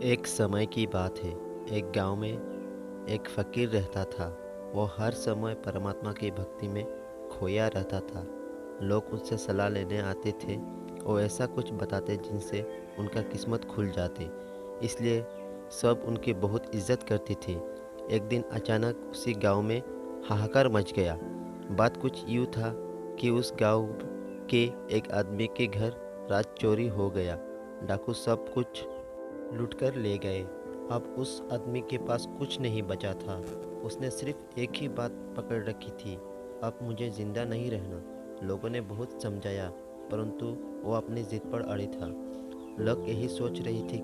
एक समय की बात है। एक गांव में एक फकीर रहता था। वो हर समय परमात्मा की भक्ति में खोया रहता था। लोग उससे सलाह लेने आते थे। वो ऐसा कुछ बताते जिनसे उनका किस्मत खुल जाती, इसलिए सब उनकी बहुत इज्जत करती थी। एक दिन अचानक उसी गांव में हाहाकार मच गया। बात कुछ यूँ था कि उस गांव के एक आदमी के घर रात चोरी हो गया। डाकू सब कुछ लुटकर ले गए। अब उस आदमी के पास कुछ नहीं बचा था। उसने सिर्फ एक ही बात पकड़ रखी थी, अब मुझे जिंदा नहीं रहना। लोगों ने बहुत समझाया, परंतु वो अपनी जिद पर अड़ी था। लोग यही सोच रही थी,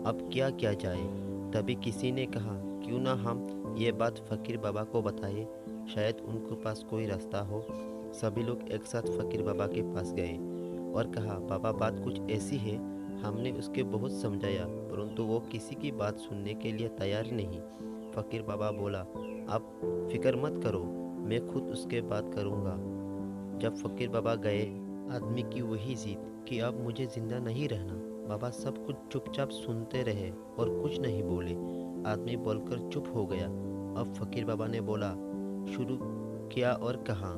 अब क्या किया जाए। तभी किसी ने कहा, क्यों ना हम ये बात फकीर बाबा को बताएं, शायद उनके पास कोई रास्ता हो। सभी लोग एक साथ फकीर बाबा के पास गए और कहा, बाबा बात कुछ ऐसी है। हमने उसके बहुत समझाया, परंतु वो किसी की बात सुनने के लिए तैयार नहीं। फकीर बाबा बोला, आप फिक्र मत करो, मैं खुद उसके बात करूँगा। जब फकीर बाबा गए, आदमी की वही जिद कि अब मुझे जिंदा नहीं रहना। बाबा सब कुछ चुपचाप सुनते रहे और कुछ नहीं बोले। आदमी बोलकर चुप हो गया। अब फकीर बाबा ने बोला, शुरू किया और कहा,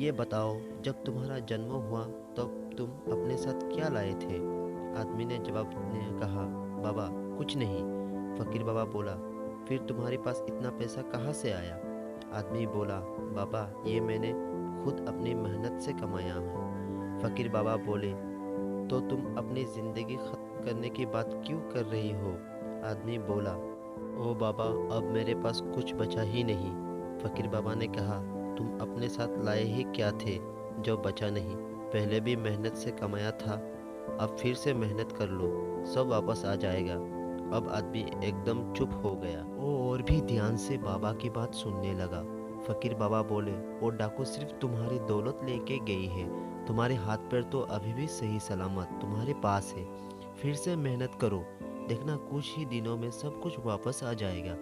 ये बताओ, जब तुम्हारा जन्म हुआ तब तुम अपने साथ क्या लाए थे। आदमी ने जवाब ने कहा, बाबा कुछ नहीं। फकीर बाबा बोला, फिर तुम्हारे पास इतना पैसा कहाँ से आया। आदमी बोला, बाबा ये मैंने खुद अपनी मेहनत से कमाया है। फकीर बाबा बोले, तो तुम अपनी ज़िंदगी ख़त्म करने की बात क्यों कर रही हो। आदमी बोला, ओ बाबा अब मेरे पास कुछ बचा ही नहीं। फकीर बाबा ने कहा, तुम अपने साथ लाए ही क्या थे जो बचा नहीं। पहले भी मेहनत से कमाया था, अब फिर से मेहनत कर लो, सब वापस आ जाएगा। अब आदमी एकदम चुप हो गया। वो और भी ध्यान से बाबा की बात सुनने लगा। फकीर बाबा बोले, वो डाकू सिर्फ तुम्हारी दौलत लेके गई है, तुम्हारे हाथ पैर तो अभी भी सही सलामत तुम्हारे पास है। फिर से मेहनत करो, देखना कुछ ही दिनों में सब कुछ वापस आ जाएगा।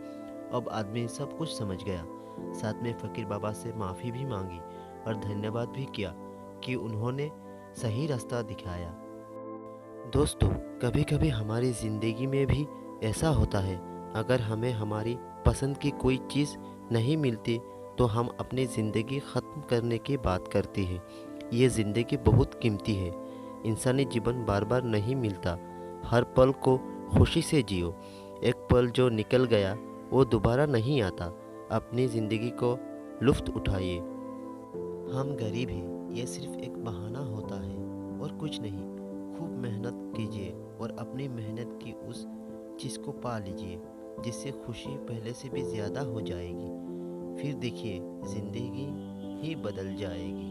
अब आदमी सब कुछ समझ गया। साथ में फकीर बाबा से माफ़ी भी मांगी और धन्यवाद भी किया कि उन्होंने सही रास्ता दिखाया। दोस्तों, कभी कभी हमारी ज़िंदगी में भी ऐसा होता है। अगर हमें हमारी पसंद की कोई चीज़ नहीं मिलती तो हम अपनी ज़िंदगी ख़त्म करने की बात करते हैं। ये ज़िंदगी बहुत कीमती है। इंसानी जीवन बार बार नहीं मिलता। हर पल को खुशी से जियो। एक पल जो निकल गया वो दोबारा नहीं आता। अपनी ज़िंदगी को लुत्फ़ उठाइए। हम गरीब हैं, ये सिर्फ एक बहाना होता है और कुछ नहीं। खूब मेहनत कीजिए और अपनी मेहनत की उस चीज़ को पा लीजिए जिससे खुशी पहले से भी ज़्यादा हो जाएगी। फिर देखिए ज़िंदगी ही बदल जाएगी।